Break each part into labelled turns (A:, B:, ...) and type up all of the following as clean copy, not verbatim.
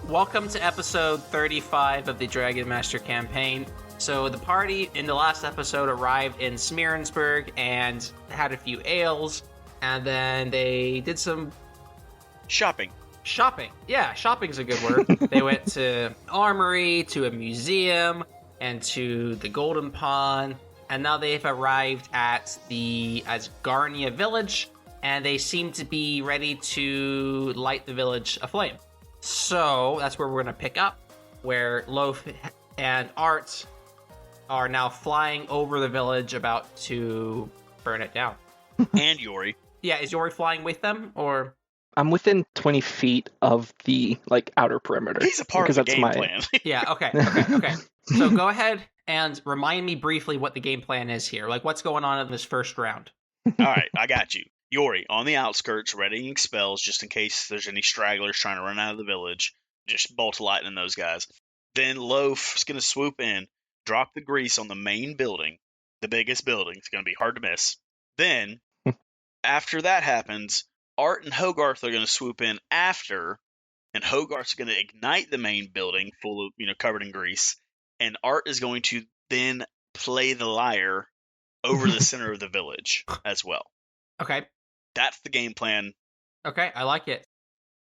A: Welcome to episode 35 of the Dragon Master campaign. So the party in the last episode arrived in Smearensburg and had a few ales, and then they did some
B: shopping.
A: Yeah, shopping's a good word. They went to armory, to a museum, and to the Golden Pond, and now they've arrived at the Asgarnia Village, and they seem to be ready to light the village aflame. So that's where we're going to pick up, where Loaf and Art are now flying over the village, about to burn it down.
B: And Yori.
A: Yeah, is Yori flying with them, or?
C: I'm within 20 feet of the outer perimeter.
B: He's a part of the game plan.
A: Yeah, okay. So go ahead and remind me briefly what the game plan is here. What's going on in this first round?
B: All right, I got you. Yori, on the outskirts, readying spells just in case there's any stragglers trying to run out of the village. Just bolt of lightning those guys. Then Loaf's going to swoop in, drop the grease on the main building, the biggest building. It's going to be hard to miss. Then, after that happens, Art and Hogarth are going to swoop in after, and Hogarth's going to ignite the main building full of, covered in grease, and Art is going to then play the lyre over the center of the village as well.
A: Okay.
B: That's the game plan.
A: Okay, I like it.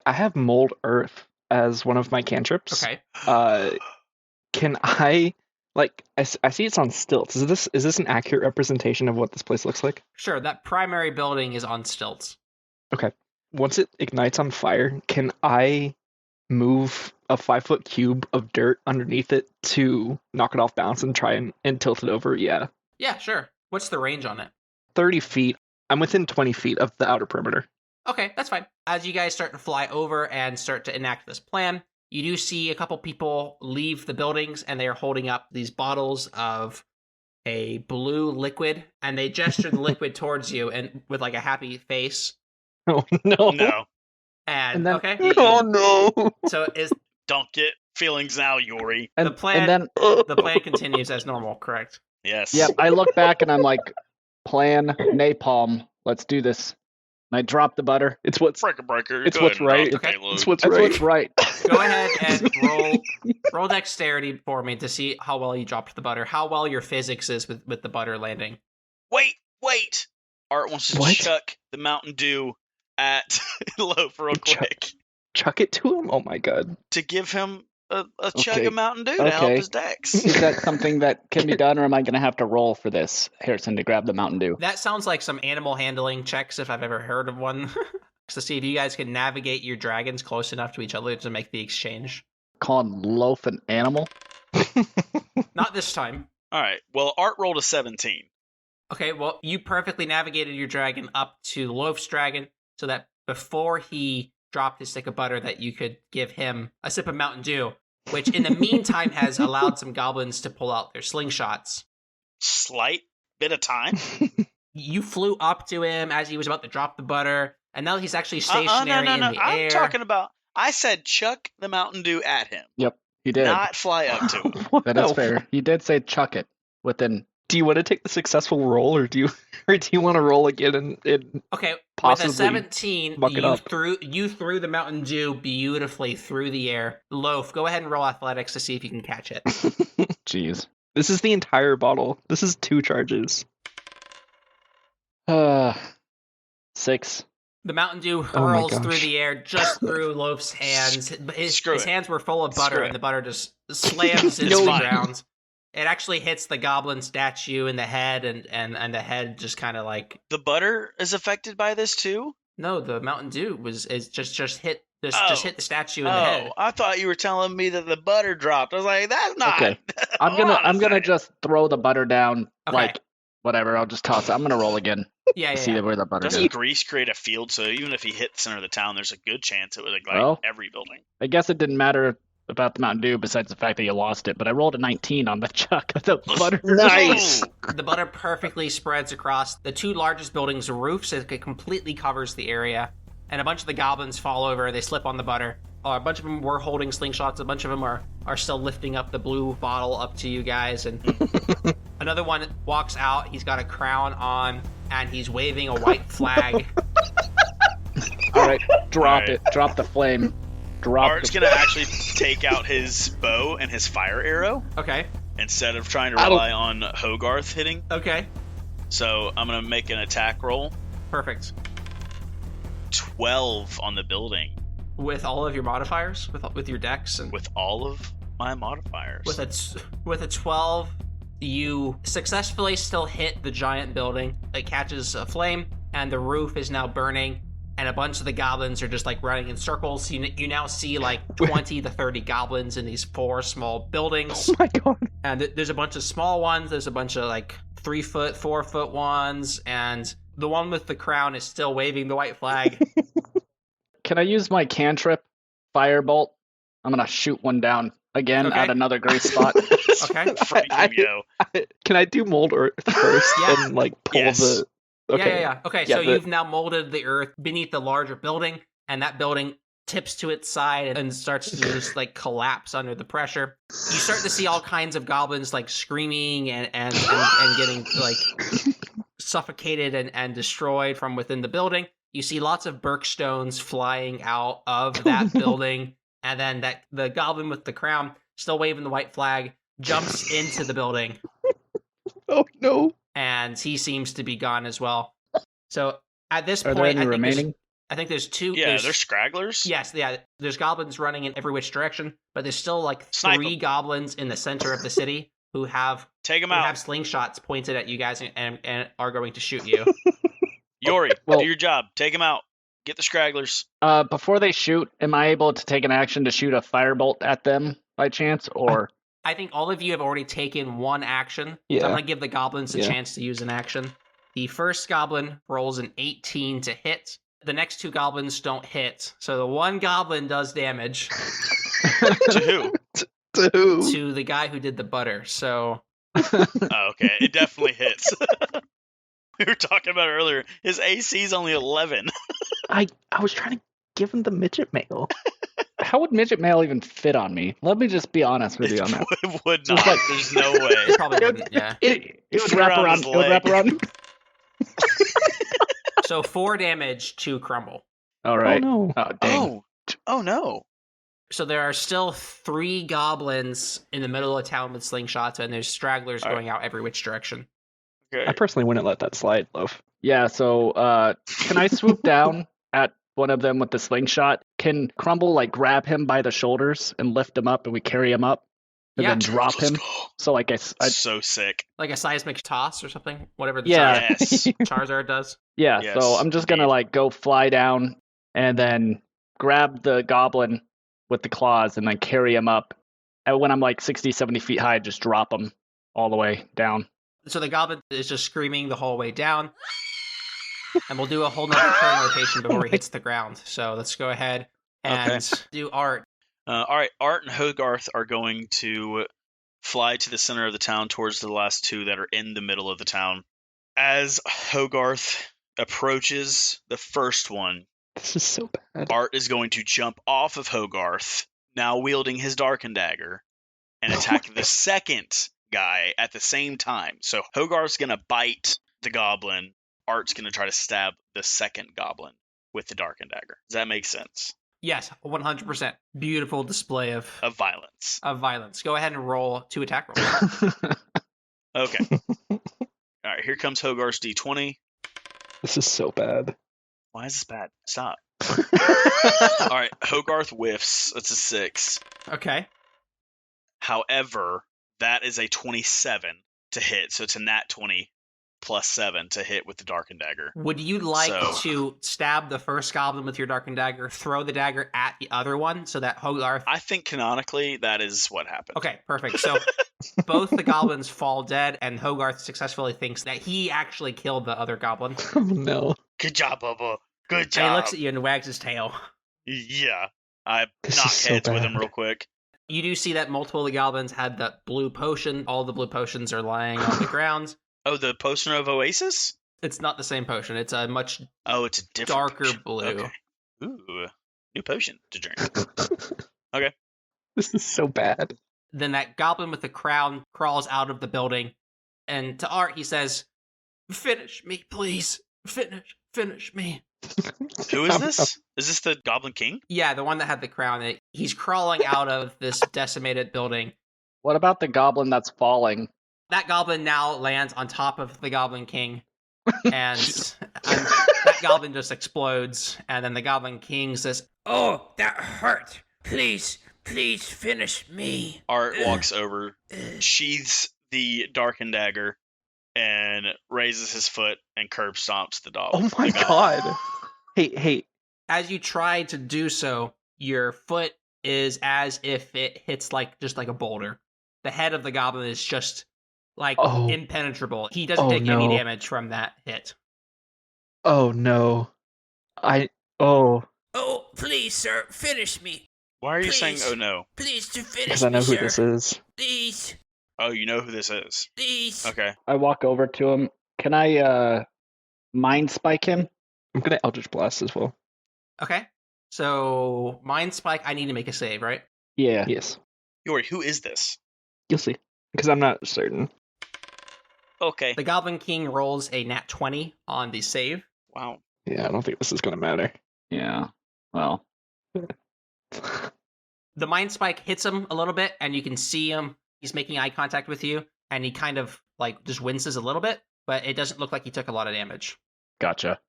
C: I have Mold Earth as one of my cantrips.
A: Okay.
C: Can I, I see it's on stilts. Is this an accurate representation of what this place looks like?
A: Sure, that primary building is on stilts.
C: Okay. Once it ignites on fire, can I move a 5-foot cube of dirt underneath it to knock it off balance and try and tilt it over? Yeah.
A: Yeah, sure. What's the range on it?
C: 30 feet. I'm within 20 feet of the outer perimeter.
A: Okay, that's fine. As you guys start to fly over and start to enact this plan, you do see a couple people leave the buildings, and they are holding up these bottles of a blue liquid, and they gesture the liquid towards you and with a happy face.
C: Oh, no.
B: No.
A: And
C: then,
A: okay.
C: Oh, no.
A: So
B: Don't get feelings now, Yori.
A: the plan continues as normal, correct?
B: Yes.
D: Yep, I look back and I'm like, plan napalm. Let's do this. And I drop the butter.
C: It's what's
B: Breaker.
C: It's what's right.
A: Okay.
C: It's what's
D: That's
C: right.
D: what's right.
A: Go ahead and roll dexterity for me to see how well you dropped the butter, how well your physics is with the butter landing.
B: Wait. Art wants to chuck the Mountain Dew at Loaf real quick.
C: Chuck it to him? Oh my god.
B: To give him a chug
D: Okay.
B: of Mountain Dew to help his dex.
D: Is that something that can be done, or am I going to have to roll for this, Harrison, to grab the Mountain Dew?
A: That sounds like some animal handling checks if I've ever heard of one. To see if you guys can navigate your dragons close enough to each other to make the exchange.
D: Calling Loaf an animal?
A: Not this time.
B: All right. Well, Art rolled a 17.
A: Okay, well, you perfectly navigated your dragon up to Loaf's dragon so that before he dropped his stick of butter that you could give him a sip of Mountain Dew, which in the meantime has allowed some goblins to pull out their slingshots.
B: Slight bit of time.
A: You flew up to him as he was about to drop the butter, and now he's actually stationary in the
B: I'm
A: air.
B: talking about, I said chuck the Mountain Dew at him.
D: Yep, he did.
B: Not fly up to him.
D: That is fair. He did say chuck it within.
C: Do you want to take the successful roll, or do you want to roll again and
A: Okay,
C: possibly
A: with a 17,
C: muck it up?
A: you threw the Mountain Dew beautifully through the air. Loaf, go ahead and roll athletics to see if you can catch it.
D: Jeez.
C: This is the entire bottle. This is 2 charges.
D: 6.
A: The Mountain Dew
C: Oh my
A: hurls
C: gosh.
A: through the air just through Loaf's hands. His hands were full of butter,
B: Screw it.
A: and the butter just slams into
B: It's
A: the
B: fine.
A: ground. It actually hits the goblin statue in the head, and the head just kind of
B: The butter is affected by this too?
A: no, the Mountain Dew just hit the statue in the head.
B: Oh, I thought you were telling me that the butter dropped. I was like, that's not.
D: Okay. I'm
B: Hold on a
D: gonna
B: second.
D: just throw the butter down,
A: Okay.
D: whatever. I'll just toss it. I'm gonna roll again.
A: Yeah.
D: See where the butter
B: Doesn't
D: goes.
B: grease create a field? So even if he hit the center of the town, there's a good chance it would ignite
D: Well.
B: every building.
D: I guess it didn't matter about the Mountain Dew besides the fact that you lost it, but I rolled a 19 on the chuck of the butter.
C: Nice.
A: The butter perfectly spreads across the 2 largest buildings' roofs. It completely covers the area. And a bunch of the goblins fall over. They slip on the butter. A bunch of them were holding slingshots. A bunch of them are still lifting up the blue bottle up to you guys. And another one walks out. He's got a crown on, and he's waving a white flag.
D: All right, drop
B: All right.
D: it. Drop the flame. drop.
B: Art's gonna actually take out his bow and his fire arrow
A: Okay.
B: instead of trying to rely on Hogarth hitting.
A: Okay.
B: So I'm gonna make an attack roll.
A: Perfect.
B: 12 on the building
A: With all of your modifiers, with your dex, and
B: with all of my modifiers.
A: with a 12, you successfully still hit the giant building. It catches a flame, and the roof is now burning. And a bunch of the goblins are just like running in circles. You now see like 20 to 30 goblins in these 4 small buildings.
C: Oh my god.
A: And there's a bunch of small ones. There's a bunch of like 3 foot, 4 foot ones. And the one with the crown is still waving the white flag.
D: Can I use my cantrip, Firebolt? I'm gonna shoot one down again
A: Okay.
D: at another great spot.
A: Okay.
B: Freaking yo.
C: Can I do mold earth first
A: Yeah.
C: and like pull
B: Yes.
C: the? Okay.
A: Yeah. Okay,
C: Yeah,
A: so
C: the-
A: you've now molded the earth beneath the larger building, and that building tips to its side and starts to just like collapse under the pressure. You start to see all kinds of goblins like screaming and getting like suffocated and destroyed from within the building. You see lots of Birkstones flying out of that building, and then the goblin with the crown, still waving the white flag, jumps into the building.
C: Oh no.
A: And he seems to be gone as well. So at this
D: Are
A: point,
D: there any remaining?
A: I think there's 2.
B: Yeah, there's scragglers.
A: Yes, yeah. There's goblins running in every which direction, but there's still like
B: Snipe
A: 3 goblins in the center of the city who have
B: Take him
A: who
B: out.
A: have slingshots pointed at you guys and are going to shoot you.
B: Yori,
D: Well-
B: do your job. Take him out. Get the scragglers.
D: Before they shoot, am I able to take an action to shoot a firebolt at them by chance, or
A: I think all of you have already taken one action.
C: Yeah.
A: So I'm going to give the goblins a
C: Yeah.
A: chance to use an action. The first goblin rolls an 18 to hit. The next 2 goblins don't hit. So the one goblin does damage
B: To who?
C: To who?
A: to the guy who did the butter. So
B: Oh, okay, it definitely hits. We were talking about it earlier. His AC is only 11.
C: I was trying to give him the midget mail.
D: how would midget mail even fit on me? Let me just be honest with you on that.
B: It would
D: Just
B: not.
D: like-
B: There's no
A: it
B: way.
A: probably wouldn't, yeah.
D: It would
B: Fit
D: wrap
B: around
D: around.
B: his
D: It would wrap
B: leg.
D: around.
A: So 4 damage to Crumble.
D: All right.
C: Oh no.
D: Oh dang.
B: Oh no.
A: So there are still 3 goblins in the middle of town with slingshots, and there's stragglers
B: All right.
A: going out every which direction.
B: Okay.
C: I personally wouldn't let that slide, Loaf.
D: Yeah. So, can I swoop down at one of them with the slingshot? Can Crumble like grab him by the shoulders and lift him up, and we carry him up, and
A: Yeah.
D: then drop him? So like I
B: So sick.
A: Like a seismic toss or something? Whatever the
D: Yeah.
B: Yes.
A: Charizard does.
D: yeah.
B: Yes,
D: So I'm just gonna
B: indeed.
D: like go fly down and then grab the goblin with the claws and then carry him up. And when I'm like 60, 70 feet high, just drop him all the way down.
A: So the goblin is just screaming the whole way down. And we'll do a whole nother turn rotation before he hits the ground. So let's go ahead and do Art.
B: All right. Art and Hogarth are going to fly to the center of the town towards the last 2 that are in the middle of the town. As Hogarth approaches the first one,
C: This is so bad.
B: Art is going to jump off of Hogarth, now wielding his Darken Dagger, and attack the second guy at the same time. So Hogarth's going to bite the goblin. Art's going to try to stab the second goblin with the Darken Dagger. Does that make sense?
A: Yes, 100%. Beautiful display of
B: Violence.
A: violence. Go ahead and roll 2 attack rolls.
B: Okay. All right, here comes Hogarth's D20.
C: This is so bad.
B: Why is this bad? Stop. All right, Hogarth whiffs. That's a 6.
A: Okay.
B: However, that is a 27 to hit, so it's a nat 20 plus 7 to hit with the Darken Dagger.
A: Would you like
B: So-
A: to stab the first goblin with your Darkened Dagger, throw the dagger at the other one so that Hogarth...
B: I think canonically that is what happened.
A: Okay, perfect. So both the goblins fall dead, and Hogarth successfully thinks that he actually killed the other goblin.
C: Oh no.
B: Good job, Bubba. Good
A: And he
B: job.
A: looks at you and wags his tail.
B: Yeah. I
C: This
B: knock
C: is so
B: heads with him
C: bad.
B: real quick.
A: You do see that multiple of the goblins had that blue potion. All the blue potions are lying on the ground.
B: Oh, the potion of Oasis?
A: It's not the same potion. It's a much
B: Oh, it's a different
A: darker
B: potion.
A: blue.
B: Okay. Ooh, new potion to drink.
C: This is so bad.
A: Then that goblin with the crown crawls out of the building, and to Art he says, "Finish me, please. Finish me."
B: Who is this? Is this the Goblin King?
A: Yeah, the one that had the crown. He's crawling out of this decimated building.
D: What about the goblin that's falling?
A: That goblin now lands on top of the Goblin King, and that goblin just explodes. And then the Goblin King says, "Oh, that hurt! Please finish me."
B: Art walks over, sheathes the darkened dagger, and raises his foot and curb stomps the dog.
C: Oh my god. Hey.
A: As you try to do so, your foot is as if it hits just like a boulder. The head of the goblin is just impenetrable. He doesn't take any damage from that hit.
C: Oh no. Oh,
A: please, sir, finish me.
B: Why are you saying, oh no?
A: Please, to finish
C: because I know who this is.
A: Please.
B: Oh, you know who this is?
A: Please.
B: Okay.
D: I walk over to him. Can I mind spike him?
C: I'm gonna Eldritch Blast as well.
A: Okay. So, Mind Spike, I need to make a save, right?
D: Yeah.
C: Yes.
B: Yori, who is this?
C: You'll see. Because I'm not certain.
B: Okay.
A: The Goblin King rolls a nat 20 on the save.
B: Wow.
C: Yeah, I don't think this is gonna matter.
D: Yeah. Well.
A: The Mind Spike hits him a little bit, and you can see him. He's making eye contact with you, and he kind of just winces a little bit, but it doesn't look like he took a lot of damage.
D: Gotcha.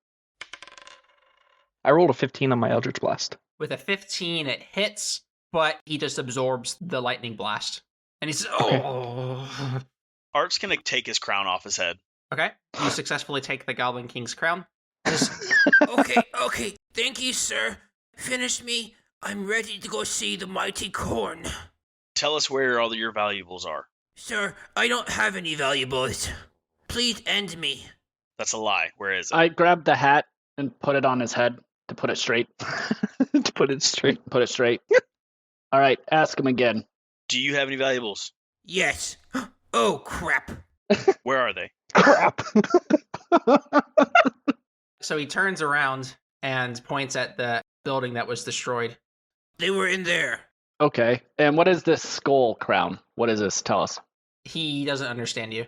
C: I rolled a 15 on my Eldritch Blast.
A: With a 15, it hits, but he just absorbs the lightning blast. And he says,
C: Okay.
A: "Oh."
B: Art's gonna take his crown off his head.
A: Okay. You successfully take the Goblin King's crown. Okay. Thank you, sir. Finish me. I'm ready to go see the mighty corn.
B: Tell us where all your valuables are.
A: Sir, I don't have any valuables. Please end me.
B: That's a lie. Where is it?
D: I grabbed the hat and put it on his head to put it straight.
C: To put it straight.
D: Put it straight. All right, ask him again.
B: Do you have any valuables?
A: Yes. Oh, crap.
B: Where are they?
C: Crap.
A: So he turns around and points at the building that was destroyed. They were in there.
D: Okay, and what is this skull crown? What is this? Tell us.
A: He doesn't understand you.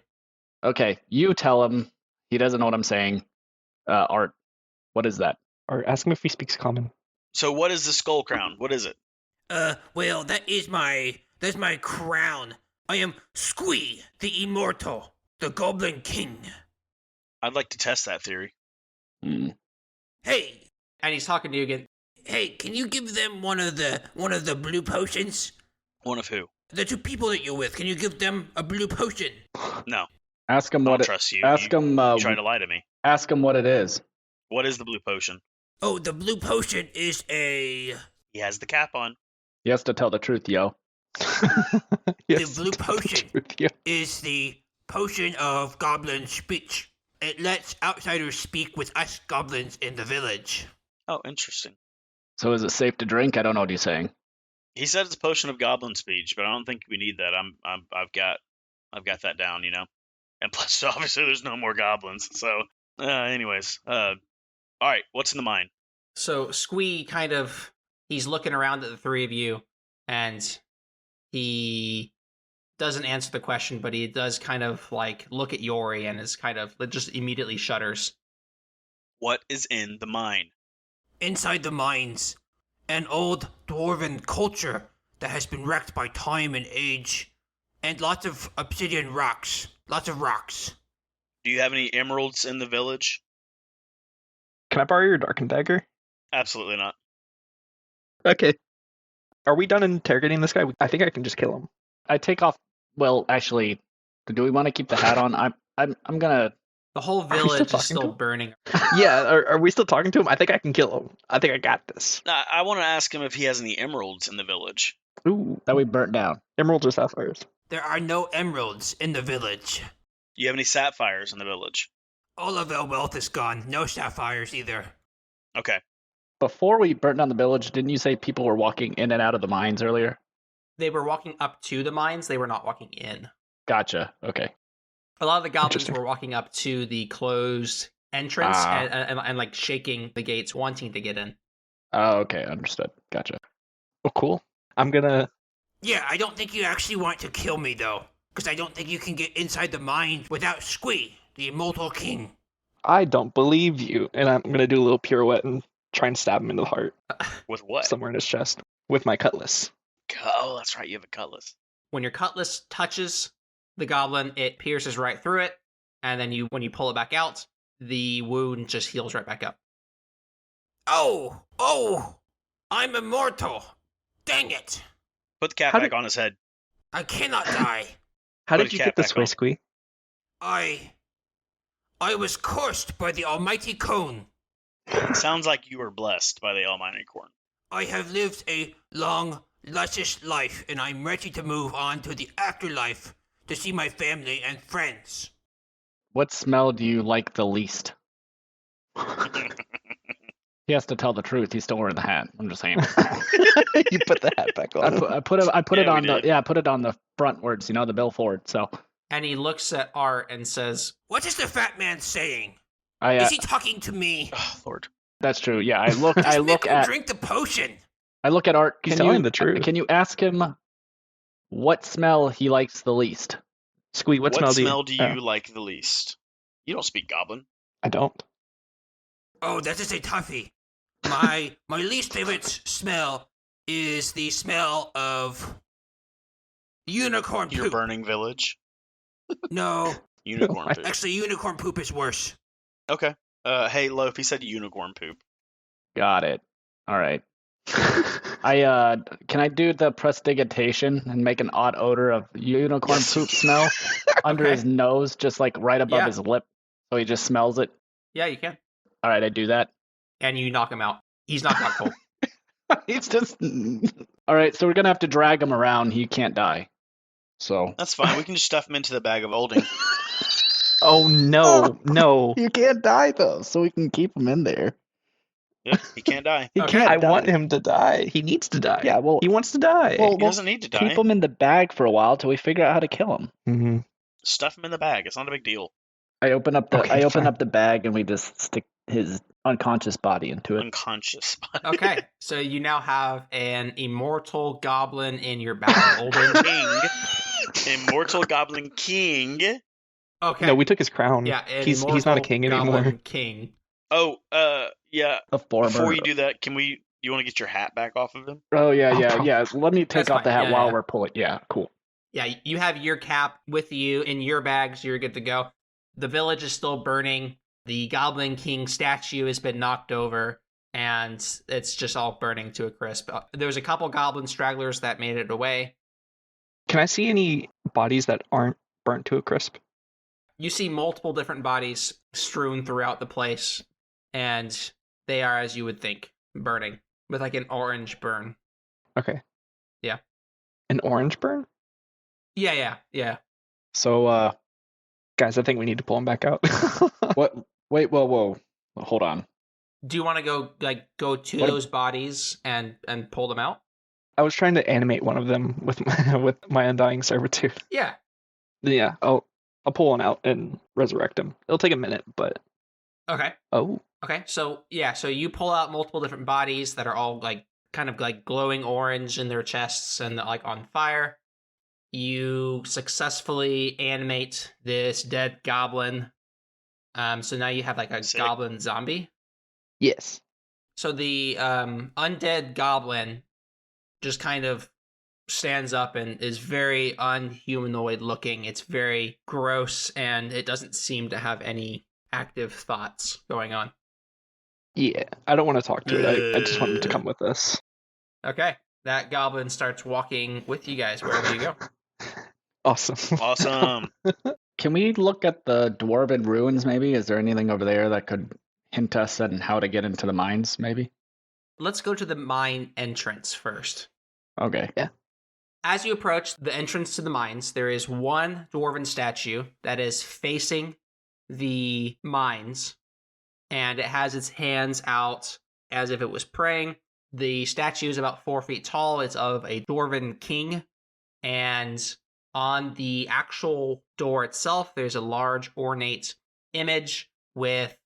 D: Okay, you tell him. He doesn't know what I'm saying. Art, what is that?
C: Or ask him if he speaks common.
B: So what is the skull crown? What is it?
A: Well, that's my crown. I am Squee, the Immortal, the Goblin King.
B: I'd like to test that theory.
A: Hey, and he's talking to you again. Hey, can you give them one of the blue potions?
B: One of who?
A: The two people that you're with, can you give them a blue potion?
B: No.
D: Ask him
B: I
D: what
B: don't
D: it.
B: trust you.
D: Ask him.
B: You tried to lie to me.
D: Ask him what it is.
B: What is the blue potion?
A: Oh, the blue potion is a...
B: He has the cap on.
D: He has to tell the truth, yo.
C: Yes,
A: The blue potion
C: truth, yeah.
A: is the potion of goblin speech. It lets outsiders speak with us goblins in the village.
B: Oh, interesting.
D: So is it safe to drink? I don't know what he's saying.
B: He said it's a potion of goblin speech, but I don't think we need that. I've got that down, you know. And plus, obviously, there's no more goblins. So, anyways, all right. What's in the mine?
A: So Squee he's looking around at the three of you, and he doesn't answer the question, but he does look at Yori and is just immediately shudders.
B: What is in the mine?
A: Inside the mines, an old dwarven culture that has been wrecked by time and age, and lots of obsidian rocks. Lots of rocks.
B: Do you have any emeralds in the village?
C: Can I borrow your Darkened Dagger?
B: Absolutely not.
C: Okay. Are we done interrogating this guy? I think I can just kill him.
D: I take off. Well, actually, do we want to keep the hat on? I'm gonna.
A: The whole
C: we still
A: village is
C: talking
A: still
C: to him?
A: burning.
C: Yeah, are we still talking to him? I think I can kill him. I think I got this.
B: I want to ask him if he has any emeralds in the village.
C: Ooh,
D: That we burnt down.
C: emeralds or sapphires?
A: There are no emeralds in the village.
B: Do you have any sapphires in the village?
A: All of our wealth is gone. No sapphires either.
B: Okay.
D: Before we burnt down the village, didn't you say people were walking in and out of the mines earlier?
A: They were walking up to the mines. They were not walking in.
D: Gotcha. Okay.
A: A lot of the goblins
C: Interesting.
A: were walking up to the closed entrance and shaking the gates, wanting to get in.
D: Oh, okay. Understood. Gotcha.
C: Oh, cool. I'm gonna...
A: Yeah, I don't think you actually want to kill me, though. Because I don't think you can get inside the mines without Squee, the Immortal King.
C: I don't believe you. And I'm going to do a little pirouette and try and stab him in the heart,
B: With what?
C: somewhere in his chest, with my cutlass.
B: Oh, that's right. You have a cutlass.
A: When your cutlass touches the goblin, it pierces right through it, and then when you pull it back out, the wound just heals right back up.
E: Oh, I'm immortal. Dang it.
B: Put the cap
C: How
B: back
C: did-
B: on his head.
E: I cannot die.
C: How
B: Put
C: did
B: a
C: you
B: cap
C: get this
B: back
C: way,
B: on.
C: Squee?
E: I was cursed by the almighty cone.
B: Sounds like you were blessed by the almighty corn.
E: I have lived a long, luscious life, and I'm ready to move on to the afterlife to see my family and friends.
D: What smell do you like the least? He has to tell the truth. He's still wearing the hat. I'm just saying.
C: You put the hat back on.
D: I put it
B: Yeah,
D: on
B: we
D: the
B: did.
D: put it on the frontwards. The bill forward. So
A: And he looks at Art and says,
E: What is the fat man saying?
D: I
E: Is he talking to me?
B: Oh, Lord.
D: that's true. Yeah, I look
E: Just make
D: look
E: him
D: at
E: drink the potion.
D: Art.
C: He's
D: Can
C: telling
D: you
C: the truth.
D: Can you ask him what smell he likes the least?
C: Squee, what smell
B: do you like the least? You don't speak Goblin.
C: I don't.
E: Oh, that is a toughie. My least favorite smell is the smell of unicorn
B: Your
E: poop.
B: burning village.
E: No,
B: Unicorn
C: I-
B: poop.
E: actually, unicorn poop is worse.
B: Okay. Hey, Loaf, he said unicorn poop.
D: Got it. All right. Can I do the prestidigitation and make an odd odor of unicorn
B: Yes.
D: poop smell under
A: Okay.
D: his nose, just like right above
A: Yeah.
D: his lip, so he just smells it?
A: yeah, you can.
D: All right, I do that.
A: And you knock him out. He's knocked out cold.
D: He's just. All right, so we're gonna have to drag him around. He can't die. So
B: That's fine. We can just stuff him into the bag of holding.
C: Oh, no, no.
D: you can't die though, so we can keep him in there.
B: Yep, he can't die.
D: He
A: Okay.
D: can't
C: I
D: die.
C: want him to die. He needs to die.
D: Yeah, well,
C: He wants to die.
D: well,
B: He doesn't need to die.
D: keep him in the bag for a while till we figure out how to kill him.
C: hmm
B: Stuff him in the bag. It's not a big deal.
D: I open up the
C: Okay, fine.
D: the bag and we just stick his unconscious body into it.
B: Unconscious.
A: Okay, so you now have an immortal goblin in your bag of holding.
B: King. Immortal Goblin King.
A: Okay.
C: No, we took his crown.
A: yeah, an
C: he's not
A: immortal
C: a king
A: goblin
C: anymore.
A: King.
B: Oh, yeah.
D: A former.
B: Before you do that, you want to get your hat back off of him?
D: Oh yeah,
C: Oh,
D: yeah,
C: bro.
D: yeah. Let me take
A: That's
D: off the
A: fine.
D: hat
A: Yeah,
D: while
A: yeah.
D: we're pulling. Yeah, cool.
A: Yeah, you have your cap with you in your bag, so you're good to go. The village is still burning. The Goblin King statue has been knocked over, and it's just all burning to a crisp. There's a couple goblin stragglers that made it away.
C: Can I see any bodies that aren't burnt to a crisp?
A: You see multiple different bodies strewn throughout the place, and they are, as you would think, burning with like an orange burn.
C: Okay.
A: Yeah.
C: An orange burn?
A: Yeah.
D: So,
C: Guys, I think we need to pull him back out.
D: what? Wait, whoa. Hold on.
A: Do you want to go to
D: What-
A: those bodies and pull them out?
C: I was trying to animate one of them with my undying servitude.
A: Yeah.
C: Yeah, I'll pull one out and resurrect him. It'll take a minute, but
A: Okay.
C: okay.
A: So you pull out multiple different bodies that are all like kind of like glowing orange in their chests and like on fire. You successfully animate this dead goblin. So now you have like a
B: Sick.
A: goblin zombie.
C: Yes.
A: So the undead goblin just kind of stands up and is very unhumanoid looking. It's very gross, and it doesn't seem to have any active thoughts going on.
C: Yeah, I don't want to talk to it. I just want him to come with us.
A: Okay, that goblin starts walking with you guys wherever you go.
C: Awesome.
B: Awesome.
D: Can we look at the dwarven ruins? Maybe is there anything over there that could hint us on how to get into the mines? Maybe.
A: Let's go to the mine entrance first.
D: Okay.
A: As you approach the entrance to the mines, there is one dwarven statue that is facing the mines, and it has its hands out as if it was praying. The statue is about 4 feet tall. It's of a dwarven king, and on the actual door itself, there's a large ornate image with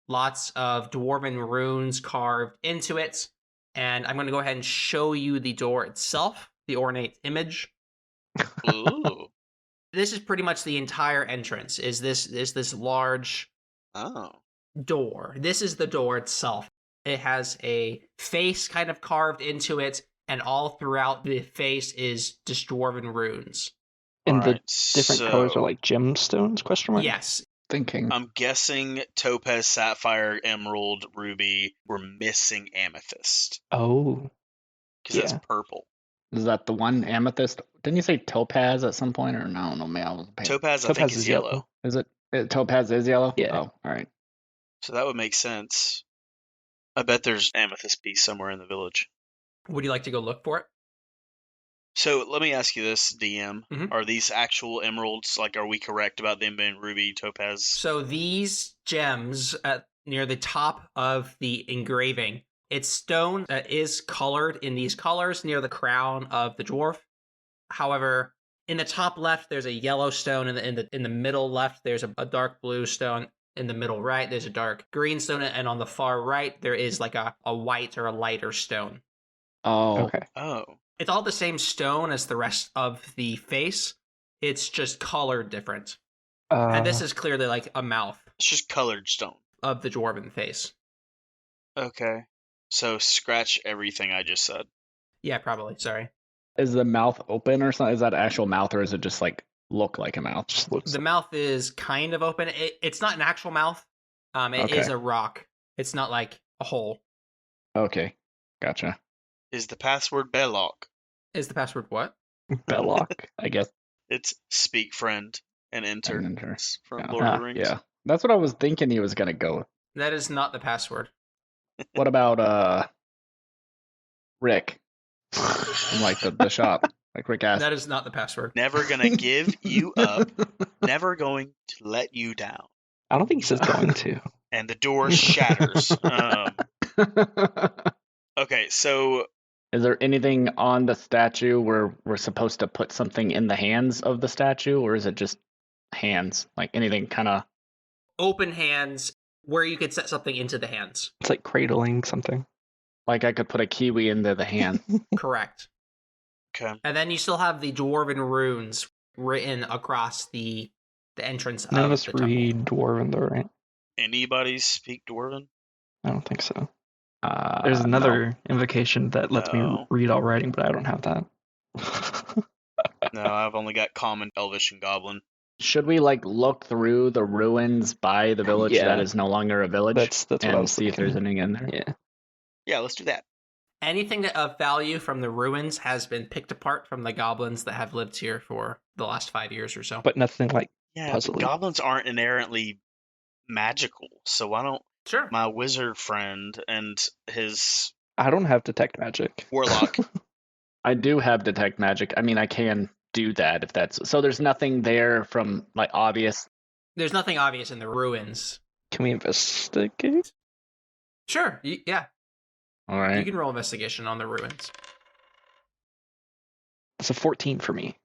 A: lots of dwarven runes carved into it. And I'm going to go ahead and show you the door itself, the ornate image.
B: Ooh.
A: This is pretty much the entire entrance. Is this large
B: Oh.
A: door. This is the door itself. It has a face kind of carved into it, and all throughout the face is just dwarven runes.
C: And the
B: Alright,
C: different colors are
B: so
C: like gemstones? Question mark.
A: Yes.
D: Thinking.
B: I'm guessing topaz, sapphire, emerald, ruby. We're missing amethyst
C: Oh,
B: because
C: Yeah.
B: that's purple.
D: Is that the one amethyst? Didn't you say topaz at some point? Or no, man, I was paying.
B: Topaz, I
C: Topaz
B: think, is
C: is
B: yellow.
C: yellow.
D: Is it? Topaz is yellow?
C: Yeah.
D: Oh, all right.
B: So that would make sense. I bet there's amethyst piece somewhere in the village.
A: Would you like to go look for it?
B: So let me ask you this, DM.
A: Mhm.
B: Are these actual emeralds? Like, are we correct about them being ruby, topaz?
A: So these gems near the top of the engraving, it's stone that is colored in these colors near the crown of the dwarf. However, in the top left, there's a yellow stone. In the middle left, there's a dark blue stone. In the middle right, there's a dark green stone. And on the far right, there is like a white or a lighter stone.
D: Oh,
C: okay.
B: Oh.
A: It's all the same stone as the rest of the face. It's just colored different. And this is clearly like a mouth
B: It's just colored stone.
A: of the dwarven face.
B: Okay. So scratch everything I just said.
A: Yeah, probably. Sorry.
D: is the mouth open or something? Is that an actual mouth, or is it just like look like a mouth?
C: Just looks
A: The mouth is kind of open. It's not an actual mouth. It is
D: Okay.
A: a rock. It's not like a hole.
D: Okay, gotcha.
B: Is the password Belloc?
A: Is the password what?
C: Belloc.
D: I guess.
B: It's speak friend and enter.
D: And enter.
B: It's from
D: Yeah.
B: Lord of the Rings.
D: Yeah, that's what I was thinking he was gonna go.
A: That is not the password.
D: What about Rick? From, like the shop, like Rick asked.
A: That is not the password.
B: Never gonna give you up. Never going to let you down.
C: I don't think he says going to.
B: And the door shatters. Okay, so
D: Is there anything on the statue where we're supposed to put something in the hands of the statue, or is it just hands? Like anything kind of.
A: Open hands where you could set something into the hands.
C: It's like cradling something.
D: Like I could put a kiwi into the hand.
A: Correct.
B: okay.
A: And then you still have the dwarven runes written across the entrance
C: None
A: of
C: of us
A: the temple.
C: read Dwarven though, right?
B: Anybody speak Dwarven?
C: I don't think so. There's another invocation that lets me
B: No.
C: read all writing, but I don't have that.
B: No, I've only got Common, Elvish, and Goblin.
D: Should we like look through the ruins by the village
C: Yeah.
D: that is no longer a village?
C: That's what I
D: and
C: was
D: see if there's
C: thinking.
D: anything in there.
C: Yeah.
B: Yeah, let's do that.
A: Anything of value from the ruins has been picked apart from the goblins that have lived here for the last 5 years or so.
C: But nothing like
B: Yeah, but
C: Puzzly.
B: goblins aren't inherently magical, so why don't
A: Sure.
B: my wizard friend and his
C: I don't have detect magic.
B: warlock?
D: I do have detect magic. I mean, I can do that if that's so. There's nothing there from like obvious.
A: There's nothing obvious in the ruins.
C: Can we investigate?
A: Sure. Yeah.
D: All
A: You
D: right.
A: can roll investigation on the ruins.
C: It's a 14 for me.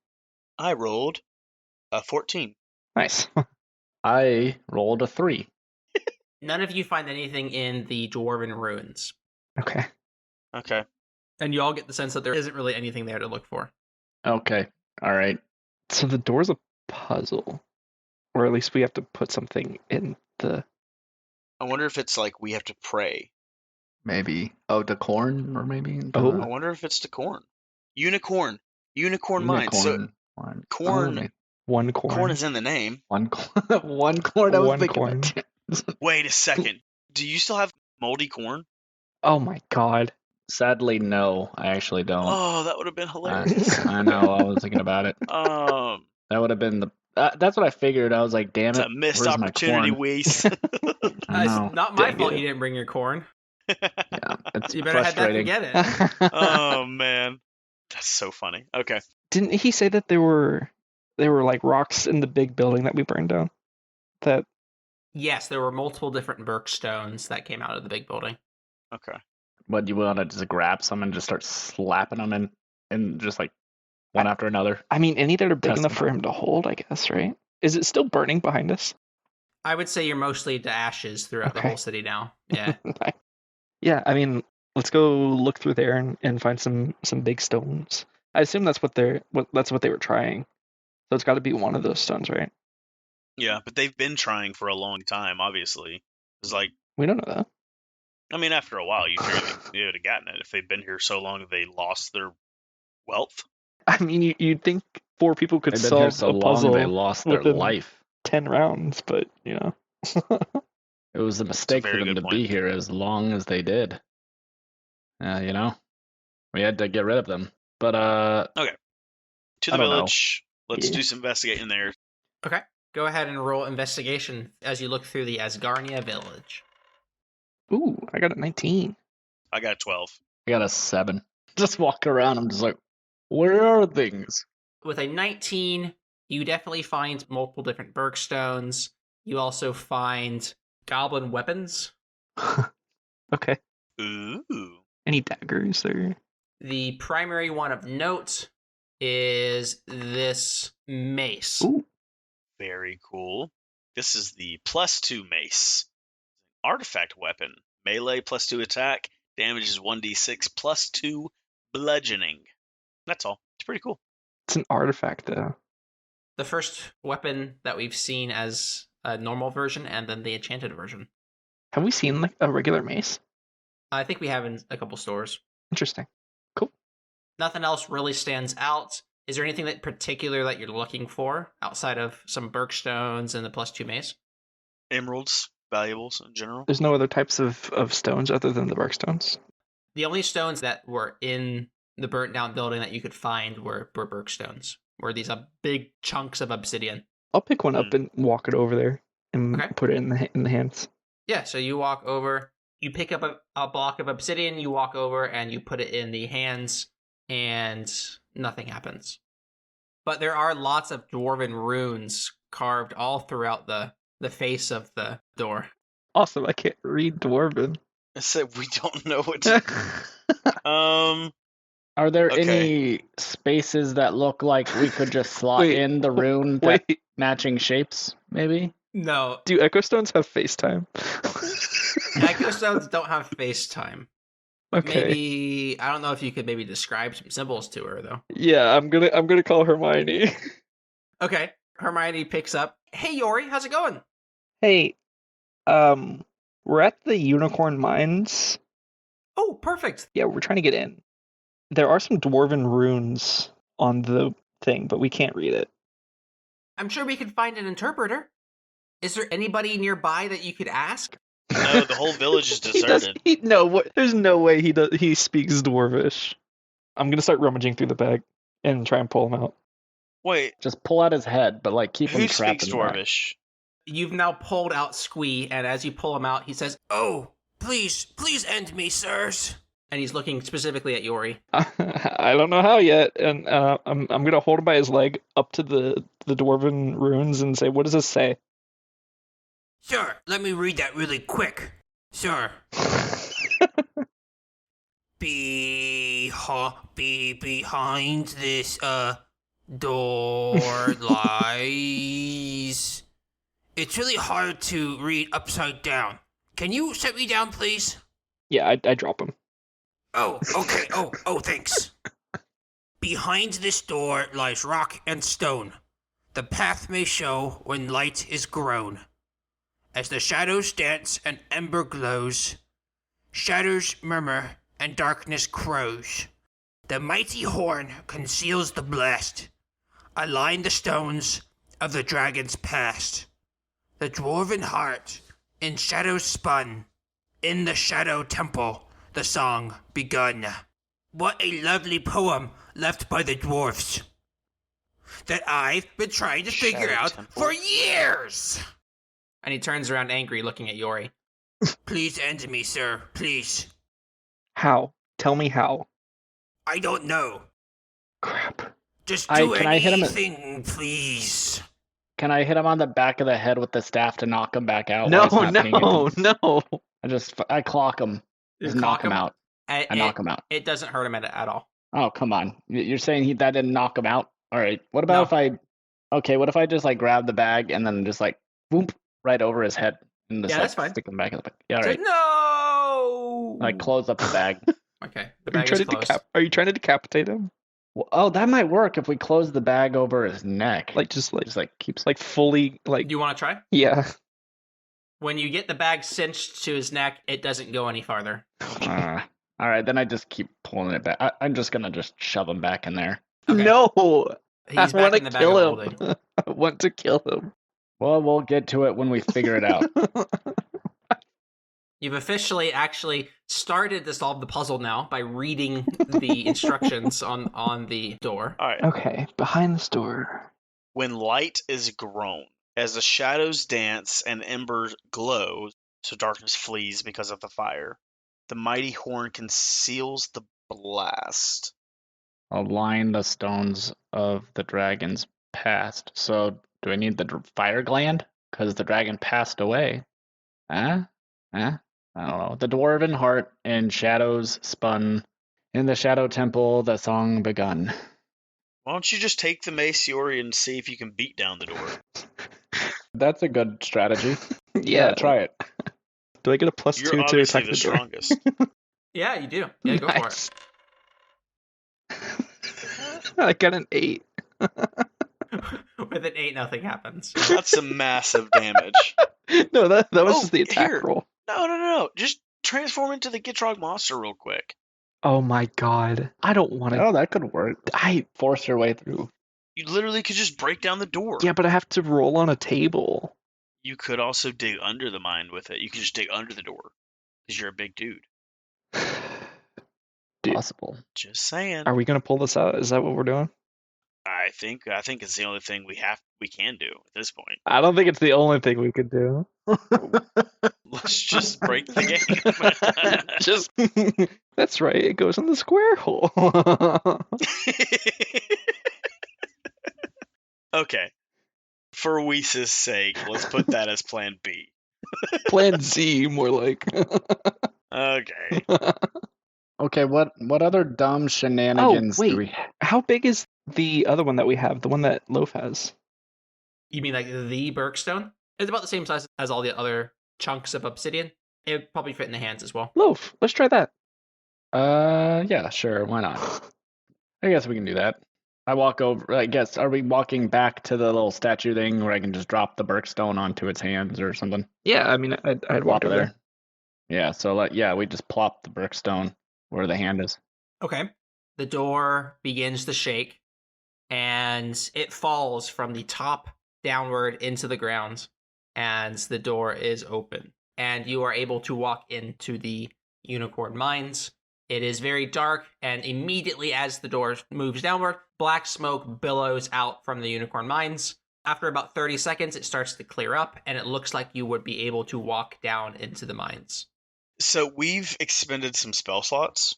B: I rolled a 14.
C: Nice.
D: I rolled a 3.
A: None of you find anything in the dwarven ruins.
C: Okay.
B: Okay.
A: And you all get the sense that there isn't really anything there to look for.
D: Okay. All right.
C: So the door's a puzzle. Or at least we have to put something in the...
B: I wonder if it's like we have to pray.
D: Maybe. Oh, the corn, or maybe.
C: Oh.
B: I wonder if it's the corn. Unicorn. Unicorn mine. So
D: One.
B: corn.
D: Oh,
C: One corn.
B: Corn is in the name.
D: one corn. One corn. I was
C: One
D: thinking
C: corn.
D: that too.
B: Wait a second. Do you still have moldy corn?
C: Oh my god.
D: Sadly, no. I actually don't.
B: Oh, that would have been hilarious.
D: I know. I was thinking about it. That would have been the. That's what I figured. I was like, damn
B: It's
D: it.
B: a missed
D: where's my
B: opportunity,
D: corn?
B: Weiss.
D: I know.
A: It's not my
C: Dang
A: fault
C: it.
A: you didn't bring your corn.
D: Yeah, it's
A: You better head back and
D: frustrating.
A: get it.
B: Oh man, that's so funny. Okay,
C: Didn't he say that there were like rocks in the big building that we burned down? That
A: Yes, there were multiple different Birkstones that came out of the big building.
B: okay.
D: What, you want to just grab some and just start slapping them in, and just like one after another?
C: I mean, any that are big
D: Test
C: enough
D: them
C: for
D: out.
C: him to hold, I guess, right? Is it still burning behind us?
A: I would say you're mostly to ashes throughout the
C: Okay.
A: whole city now. Yeah.
C: Yeah, I mean, let's go look through there and find some big stones. I assume that's what they were trying. So it's got to be one of those stones, right?
B: Yeah, but they've been trying for a long time, obviously. It's like,
C: We don't know that.
B: I mean, after a while, you figure they would have gotten it if they've been here so long that they lost their wealth.
C: I mean, you'd think 4 people could
D: They've been here
C: solve
D: so
C: a
D: long
C: puzzle
D: they lost their
C: within
D: life.
C: 10 rounds, but, you know.
D: It was a mistake for
B: very
D: them
B: good
D: to
B: point.
D: be here as long as they did. You know, we had to get rid of them. But
B: To
D: I
B: the
D: don't know.
B: village. Let's
C: Yeah.
B: do some investigating there.
A: Okay. Go ahead and roll investigation as you look through the Asgarnia village.
C: Ooh, I got a 19.
B: I got a 12.
D: I got a 7. Just walk around. I'm just like, where are things?
A: With a 19, you definitely find multiple different Bergstones. You also find goblin weapons.
C: Okay.
B: Ooh.
C: Any daggers or?
A: The primary one of note is this mace.
C: Ooh.
B: Very cool. This is the +2 mace. Artifact weapon. Melee +2 attack. Damage is 1d6 +2 bludgeoning. That's all. It's pretty cool.
C: It's an artifact, though.
A: The first weapon that we've seen as a normal version and then the enchanted version.
C: Have we seen like a regular mace?
A: I think we have in a couple stores.
C: Interesting.
A: Nothing else really stands out. Is there anything that particular that you're looking for outside of some Bergstones and the +2 mace?
B: Emeralds, valuables in general.
C: There's no other types of stones other than the Bergstones.
A: The only stones that were in the burnt down building that you could find were Bergstones, were these big chunks of obsidian.
C: I'll pick one up and walk it over there and
A: Okay.
C: put it in the hands.
A: Yeah, so you walk over, you pick up a block of obsidian, you walk over and you put it in the hands, and nothing happens. But there are lots of dwarven runes carved all throughout the face of the door.
C: Awesome. I can't read Dwarven.
B: I said we don't know what to...
D: Are there
B: Okay.
D: any spaces that look like we could just slot
C: Wait,
D: in the rune that
C: Wait,
D: matching shapes, maybe?
A: No,
C: do Echo Stones have FaceTime?
A: Echo Stones don't have FaceTime.
C: Okay.
A: Maybe, I don't know if you could maybe describe some symbols to her, though.
C: Yeah, I'm gonna call Hermione.
A: Okay, Hermione picks up. Hey, Yori, how's it going?
C: Hey, we're at the Unicorn Mines.
A: Oh, perfect.
C: Yeah, we're trying to get in. There are some Dwarven runes on the thing, but we can't read it.
A: I'm sure we could find an interpreter. Is there anybody nearby that you could ask?
B: No, the whole village is
C: He does-
B: deserted.
C: no, what? There's no way he speaks Dwarvish. I'm gonna start rummaging through the bag and try and pull him out.
B: Wait,
D: Just pull out his head, but like keep him
B: who
D: trapped
B: speaks
D: in the back.
B: Dwarvish?
A: You've now pulled out Squee, and as you pull him out, he says,
E: Oh, please end me, sirs.
A: and he's looking specifically at Yori.
C: I don't know how yet, and I'm gonna hold him by his leg up to the Dwarven runes and say, "What does this say?"
E: Sure, let me read that really quick. Sure. Behind this door lies. It's really hard to read upside down. Can you set me down, please?
C: Yeah, I drop him.
E: Oh, okay. Oh, thanks. Behind this door lies rock and stone. The path may show when light is grown. As the shadows dance and ember glows, shadows murmur and darkness crows. The mighty horn conceals the blast. Align the stones of the dragon's past. The dwarven heart in shadows spun. In the shadow temple, the song begun. What a lovely poem left by the dwarfs that I've been trying to figure
B: Shadow
E: out
B: temple.
E: for years.
A: And he turns around angry, looking at Yori.
E: Please end me, sir. Please.
C: How? Tell me how.
E: I don't know.
C: Crap.
E: Just
D: Can
E: do
D: I hit him at-
E: anything, please.
D: Can I hit him on the back of the head with the staff to knock him back out?
C: No,
D: while he's not being
C: no,
D: hit?
C: no.
D: I clock him. Just knock him out. I knock him out.
A: It doesn't hurt him at all.
D: Oh, come on. You're saying that didn't knock him out? All right. What about what if I just like grab the bag and then just like boom right over his head and just
A: Yeah,
D: like
A: that's fine.
D: stick him back in the bag? Yeah, all
A: Say,
D: right.
A: no!
D: Like close up the bag.
A: Okay, the
C: Are you
A: bag is
C: trying to
A: closed.
C: are you trying to decapitate him?
D: Well, oh, that might work if we close the bag over his neck.
C: Like just
D: just like keeps
C: like fully like
A: Do you want to try?
C: yeah.
A: When you get the bag cinched to his neck, it doesn't go any farther.
D: All right, then I just keep pulling it back. I'm just gonna just shove him back in there.
A: Okay.
C: No!
A: He's
C: I
A: back
C: want to
A: in the bag
C: kill
A: of
C: him.
A: holding.
C: I want to kill him.
D: Well, we'll get to it when we figure it out.
A: You've officially actually started to solve the puzzle now by reading the instructions on the door.
B: All right.
C: Okay, behind this door.
B: When light is grown, as the shadows dance and embers glow, so darkness flees because of the fire, the mighty horn conceals the blast.
D: Align the stones of the dragon's past. So, do I need the fire gland? Because the dragon passed away. Huh? I don't know. The dwarven heart and shadows spun. In the shadow temple, the song begun.
B: Why don't you just take the mace, Yori, and see if you can beat down the door?
D: That's a good strategy.
C: Yeah,
D: Try it.
C: Do I get a +2
B: You're
C: to
B: obviously
C: attack
B: the
C: the door?
B: strongest.
A: Yeah, you do. Yeah, go for it.
C: I got an 8.
A: With an 8, nothing happens.
B: That's some massive damage.
C: No, that was
B: Oh,
C: just the attack
B: here.
C: roll.
B: No. Just transform into the Guifrog monster real quick.
C: Oh my god. I don't want to.
D: Oh, that could work. Force your way through.
B: You literally could just break down the door.
C: Yeah, but I have to roll on a table.
B: You could also dig under the mine with it. You could just dig under the door. Because you're a big dude.
C: Dude.
D: Possible.
B: Just saying.
C: Are we going to pull this out? Is that what we're doing?
B: I think it's the only thing we can do at this point.
C: I don't think it's the only thing we could do.
B: Let's just break the game.
C: Just that's right. It goes in the square hole.
B: Okay. For Weiss' sake, let's put that as plan B.
C: Plan Z, more like.
B: Okay.
D: Okay, what other dumb shenanigans
C: wait.
D: do we have?
C: How big is the other one that we have? The one that Loaf has?
A: You mean like the Bergstone? It's about the same size as all the other chunks of obsidian. It would probably fit in the hands as well.
C: Loaf, let's try that.
D: Yeah, sure, why not? I guess we can do that. I walk over, I guess, are we walking back to the little statue thing where I can just drop the Bergstone onto its hands or something?
C: Yeah, I mean, I'd walk over there.
D: Yeah, so we just plop the Bergstone where the hand is.
A: Okay. The door begins to shake, and it falls from the top downward into the ground, and the door is open. And you are able to walk into the Unicorn Mines. It is very dark, and immediately as the door moves downward, black smoke billows out from the Unicorn Mines. After about 30 seconds, it starts to clear up, and it looks like you would be able to walk down into the mines.
B: So we've expended some spell slots.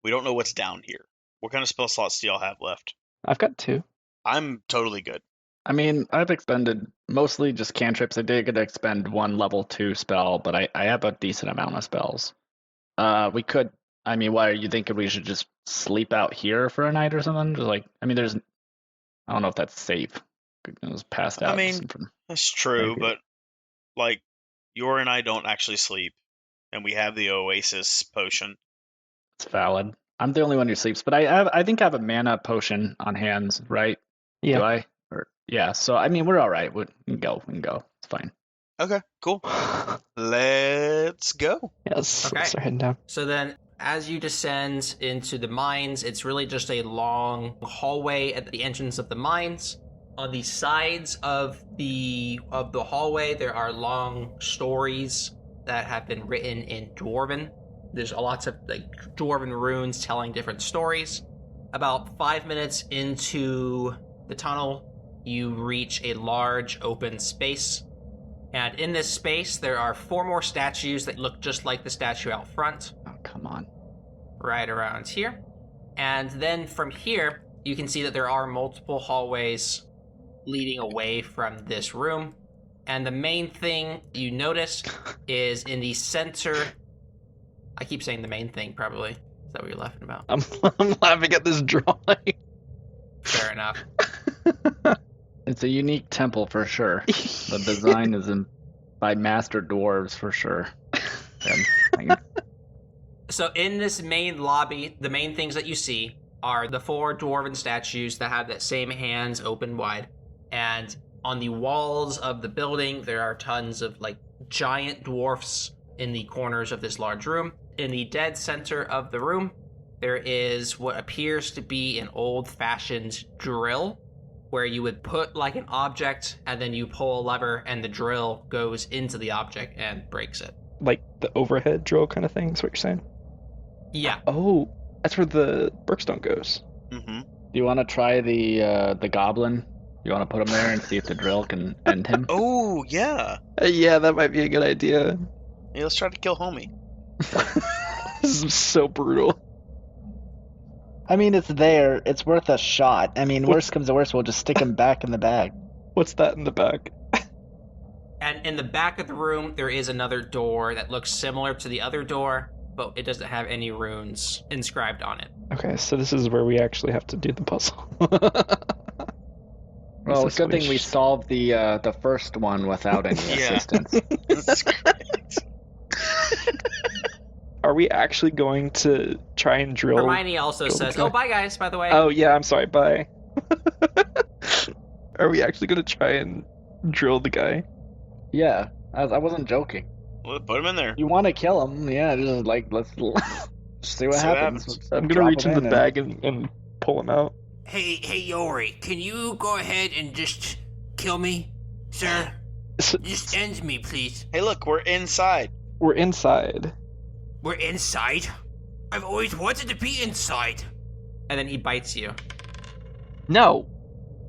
B: We don't know what's down here. What kind of spell slots do y'all have left?
C: I've got 2.
B: I'm totally good.
D: I mean, I've expended mostly just cantrips. I did get to expend 1 level 2 spell, but I have a decent amount of spells. We could, I mean, why are you thinking we should just sleep out here for a night or something? Just I don't know if that's safe. It was passed out.
B: I mean, that's true,
D: Okay.
B: but like, Yor and I don't actually sleep, and we have the Oasis potion.
D: It's valid. I'm the only one who sleeps, but I think I have a mana potion on hands, right?
C: Yeah.
D: Do I? Yeah. So I mean, we're all right. We can go. It's fine.
B: Okay, cool. Let's go.
C: Yes,
A: Okay.
C: let's start heading down.
A: So then, as you descend into the mines, it's really just a long hallway at the entrance of the mines. On the sides of the hallway, there are long stories that have been written in Dwarven. There's lots of Dwarven runes telling different stories. About 5 minutes into the tunnel, you reach a large open space. And in this space, there are 4 more statues that look just like the statue out front.
D: Oh, come on.
A: Right around here. And then from here, you can see that there are multiple hallways leading away from this room. And the main thing you notice is in the center. I keep saying the main thing, probably. Is that what you're laughing about?
C: I'm laughing at this drawing.
A: Fair enough.
D: It's a unique temple for sure. The design is by master dwarves for sure.
A: So in this main lobby, the main things that you see are the 4 dwarven statues that have that same hands open wide. And on the walls of the building, there are tons of giant dwarfs in the corners of this large room. In the dead center of the room, there is what appears to be an old-fashioned drill, where you would put like an object and then you pull a lever and the drill goes into the object and breaks it.
C: Like the overhead drill kind of thing, is what you're saying?
A: Yeah.
C: Oh, that's where the Brookstone goes.
B: Mm-hmm.
D: Do you want to try the goblin? You want to put him there and see if the drill can end him?
B: Oh, yeah.
C: Yeah, that might be a good idea.
B: Yeah, let's try to kill homie.
C: This is so brutal.
D: I mean, it's there. It's worth a shot. I mean, worst comes to worst, we'll just stick him back in the bag.
C: What's that in the back?
A: And in the back of the room, there is another door that looks similar to the other door, but it doesn't have any runes inscribed on it.
C: Okay, so this is where we actually have to do the puzzle.
D: Well, good thing we solved the first one without any
B: Yeah.
D: assistance.
B: That's great.
C: Are we actually going to try and drill?
A: Hermione also says,
C: okay.
A: "Oh, bye, guys, by the way."
C: Oh, yeah, I'm sorry, bye. Are we actually going to try and drill the guy?
D: Yeah, I wasn't joking.
B: Well, put him in there.
D: You want to kill him? Yeah, just like let's see what happens.
C: I'm going to reach in the bag and pull him out.
E: Hey, Yori, can you go ahead and just kill me, sir? Just end me, please.
B: Hey, look, we're inside.
C: We're inside.
E: We're inside? I've always wanted to be inside.
A: And then he bites you.
C: No.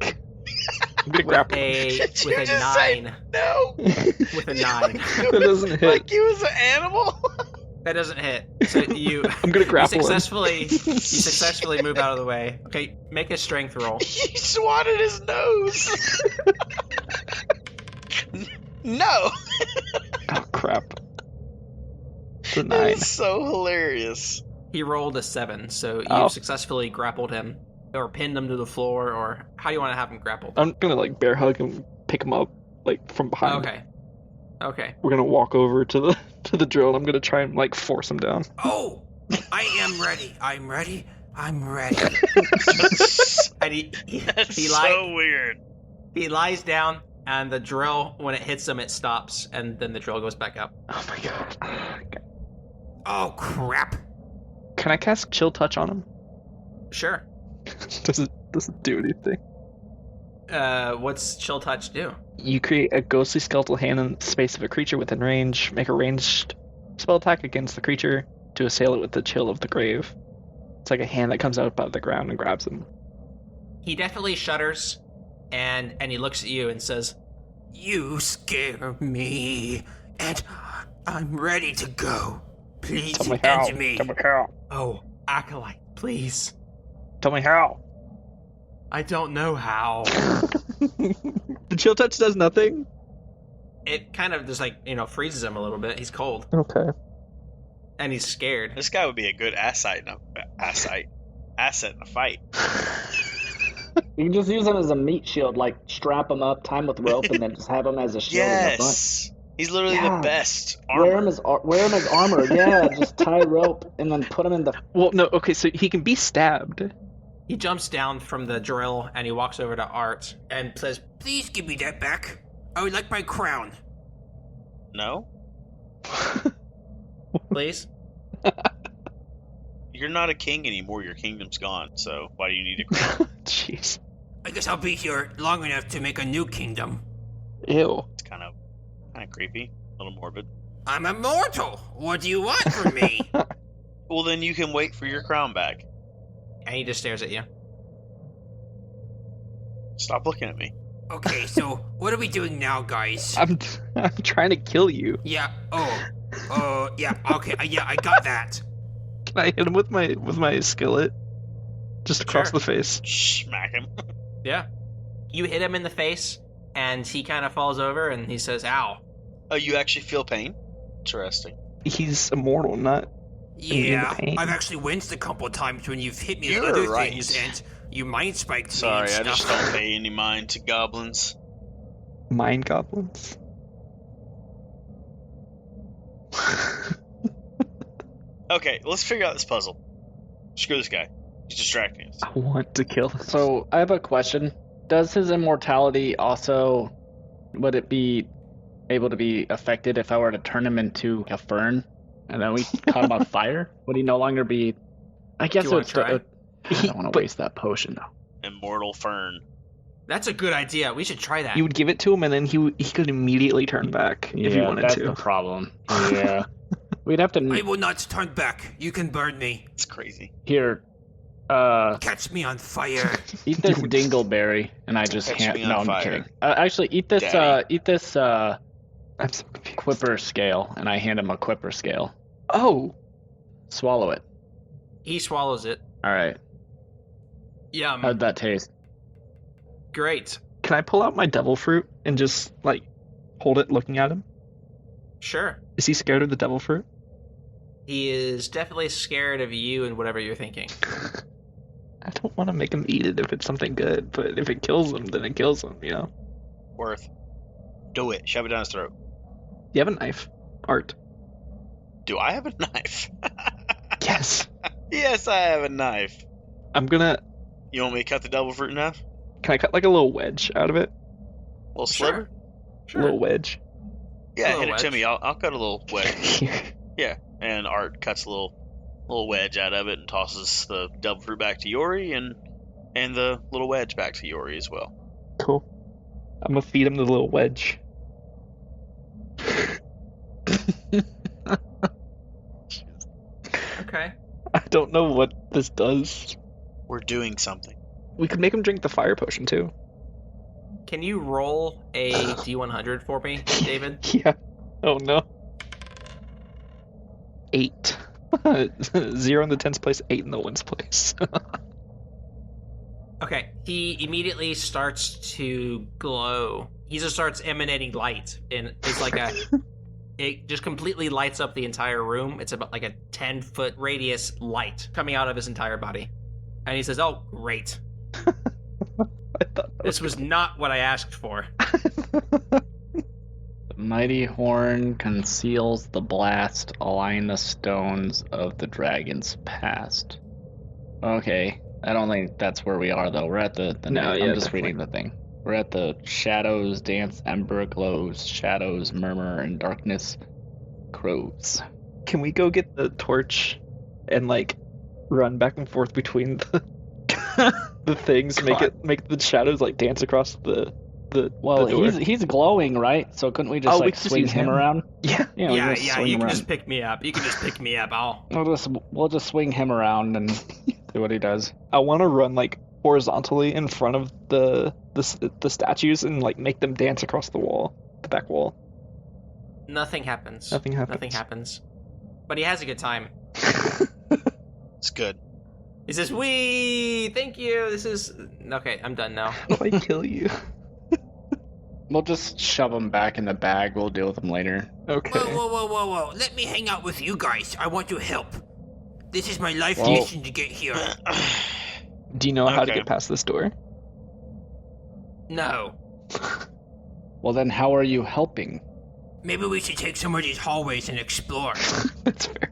C: I'm going to grapple him.
B: Did
A: With
B: you
A: a
B: just say
A: 9.
B: no?
A: With a 9.
C: That doesn't hit.
B: Like you was an animal?
A: That doesn't hit. So you
C: I'm going to grapple him.
A: you successfully move out of the way. Okay, make a strength roll.
B: You swatted his nose. No.
C: Oh, crap. It's a
B: That
C: 9.
B: is so hilarious.
A: He rolled a 7, so you
C: Oh.
A: successfully grappled him, or pinned him to the floor, or how do you want to have him grappled?
C: I'm going to, like, bear hug him, pick him up, like, from behind.
A: Okay.
C: We're going to walk over to the drill, and I'm going to try and, like, force him down.
E: Oh, I am ready. I'm ready.
A: And he
B: That's
A: he
B: so weird.
A: He lies down, and the drill, when it hits him, it stops, and then the drill goes back up.
C: Oh, my God.
E: Oh, crap.
C: Can I cast Chill Touch on him?
A: Sure.
C: Doesn't do anything.
A: What's Chill Touch do?
C: You create a ghostly skeletal hand in the space of a creature within range. Make a ranged spell attack against the creature to assail it with the chill of the grave. It's like a hand that comes out of the ground and grabs him.
A: He definitely shudders, and he looks at you and says,
E: You scare me, and I'm ready to go. Please
C: Tell me how.
E: end me.
C: Tell me how.
A: "Oh, Acolyte, please.
C: Tell me how.
A: I don't know how."
C: The Chill Touch does nothing?
A: It kind of just freezes him a little bit. He's cold,
C: Okay.
A: and he's scared.
B: This guy would be a good asset in a fight.
D: You can just use him as a meat shield, like strap him up, tie him with rope, and then just have him as a shield in the front.
B: Yes. He's literally
D: Yeah.
B: the best
D: Wear
B: armor.
D: him as armor, yeah. Just tie rope and then put him in the.
C: Well, no, okay, so he can be stabbed.
A: He jumps down from the drill, and he walks over to Art and says,
E: Please give me that back. I would like my crown.
B: No?
A: "Please."
B: You're not a king anymore. Your kingdom's gone. So why do you need a crown?
C: Jeez.
E: I guess I'll be here long enough to make a new kingdom.
C: Ew.
B: It's kind of creepy. A little morbid.
E: I'm immortal. What do you want from me?
B: Well, then you can wait for your crown back.
A: And he just stares at you.
B: Stop looking at me.
E: Okay, so what are we doing now, guys?
C: I'm trying to kill you.
E: Yeah. Yeah. Okay. Yeah, I got that.
C: Can I hit him with my skillet? Just across
A: Sure.
C: the face.
B: Smack him.
A: Yeah. You hit him in the face, and he kind of falls over, and he says, "Ow."
B: Oh, you actually feel pain? Interesting.
C: He's immortal, not
E: Yeah,
C: pain.
E: I've actually winced a couple of times when you've hit me with
B: You're
E: other
B: right.
E: things, and you mind spiked me
B: Sorry,
E: and
B: I
E: stuff.
B: just don't pay any mind to goblins.
C: mind goblins.
B: Okay, let's figure out this puzzle. Screw this guy. He's distracting us.
C: I want to kill him.
D: So I have a question. Does his immortality also, would it be able to be affected if I were to turn him into a fern, and then we caught him on fire? Would he no longer be? I guess
A: Do
D: it
A: you
D: would
A: wanna
D: still.
A: try?
D: I don't want to waste that potion though.
B: Immortal fern.
A: That's a good idea. We should try that.
C: You would give it to him, and then he could immediately turn back if you wanted
D: that's
C: to.
D: the problem. Yeah, we'd have
E: I
D: to
E: will not turn back. You can burn me.
B: It's crazy.
D: here.
E: Catch me on fire.
D: Eat this dingleberry, and I just
B: Catch
D: can't.
B: me on
D: No, I'm
B: fire.
D: kidding. Actually, eat this.
B: Daddy.
D: Eat this.
C: I'm so confused.
D: Quipper scale, and I hand him a Quipper scale.
C: Oh,
D: Swallow it.
A: He swallows it.
D: All right.
A: Yum.
D: How'd that taste?
A: Great.
C: can I pull out my devil fruit and just like hold it, looking at him?
A: Sure.
C: Is he scared of the devil fruit?
A: He is definitely scared of you and whatever you're thinking.
C: I don't want to make him eat it if it's something good, but if it kills him, then it kills him, you know?
B: Worth. Do it. Shove it down his throat.
C: You have a knife. Art.
B: Do I have a knife?
C: Yes.
B: Yes, I have a knife.
C: I'm gonna...
B: You want me to cut the devil fruit in half?
C: Can I cut like a little wedge out of it?
B: A little sliver?
C: A little wedge.
B: Yeah,
A: A
B: hit
A: little
B: it to
A: wedge.
B: me. I'll cut a little wedge.
C: Here.
B: Yeah, and Art cuts a little wedge out of it and tosses the devil fruit back to Yori and the little wedge back to Yori as well.
C: Cool. I'm gonna feed him the little wedge.
A: Okay.
C: I don't know what this does.
B: We're doing something.
C: We could make him drink the fire potion too.
A: Can you roll a D100 for me, David?
C: Yeah. Oh no. 8. 0 in the tens place, 8 in the ones place.
A: Okay. He immediately starts to glow. He just starts emanating light, and it's like a... It just completely lights up the entire room. It's about like a 10-foot radius light coming out of his entire body. And he says, "Oh, great.
C: I thought
A: This was not what I asked for."
D: The mighty horn conceals the blast, align the stones of the dragon's past. Okay, I don't think that's where we are though. We're at the
C: No,
D: I'm
C: yeah,
D: just
C: definitely.
D: reading the thing. We're at the shadows dance, ember glows, shadows murmur, and darkness crows.
C: Can we go get the torch and like run back and forth between the things, make the shadows like dance across the
D: Well,
C: the door?
D: he's glowing, right? So couldn't we just
C: Oh, we
D: like
C: could just
D: swing
C: use
D: him
C: him.
D: around?
C: Yeah.
D: Yeah, we
A: Yeah,
D: just
A: yeah,
D: swing
A: you
D: him
A: can
D: around.
A: just pick me up. You can just pick me up.
D: We'll just swing him around and see what he does.
C: I want to run like horizontally in front of the statues and like make them dance across the wall, the back wall.
A: Nothing happens.
C: Nothing happens.
A: Nothing happens. But he has a good time.
B: It's good.
A: He says, "Wee, thank you. This is okay. I'm done now."
C: How do I kill you?
D: We'll just shove him back in the bag. We'll deal with him later.
C: Okay.
E: Whoa. Let me hang out with you guys. I want to help. This is my life
D: Whoa.
E: mission to get here.
C: Do you know how to
B: Okay.
C: get past this door?
A: No.
D: Well, then how are you helping?
E: Maybe we should take some of these hallways and explore.
C: That's fair.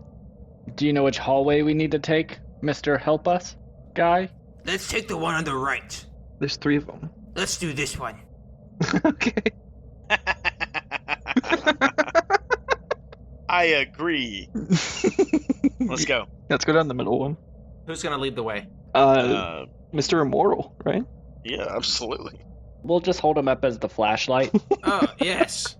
D: Do you know which hallway we need to take, Mr. Help Us guy?
E: Let's take the one on the right.
C: There's 3 of them.
E: Let's do this one.
C: Okay.
B: I agree. Let's go.
C: Let's go down the middle one.
A: Who's gonna lead the way?
C: Mr. Immortal, right?
B: Yeah, absolutely.
D: We'll just hold him up as the flashlight.
A: Oh, yes.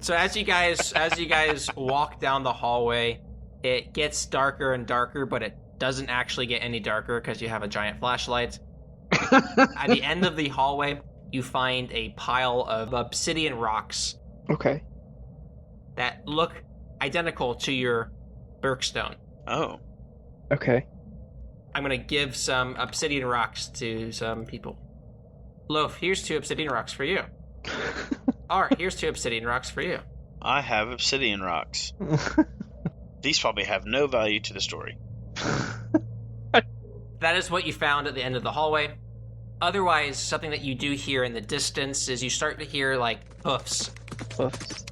A: So as you guys walk down the hallway, it gets darker and darker, but it doesn't actually get any darker because you have a giant flashlight. At the end of the hallway, you find a pile of obsidian rocks
C: Okay.
A: that look identical to your Birkstone.
B: Oh.
C: Okay.
A: I'm gonna give some obsidian rocks to some people. Loaf, here's 2 obsidian rocks for you. Art, here's 2 obsidian rocks for you.
B: I have obsidian rocks. These probably have no value to the story.
A: That is what you found at the end of the hallway. Otherwise, something that you do hear in the distance is you start to hear, like, hoofs.
C: Buffs.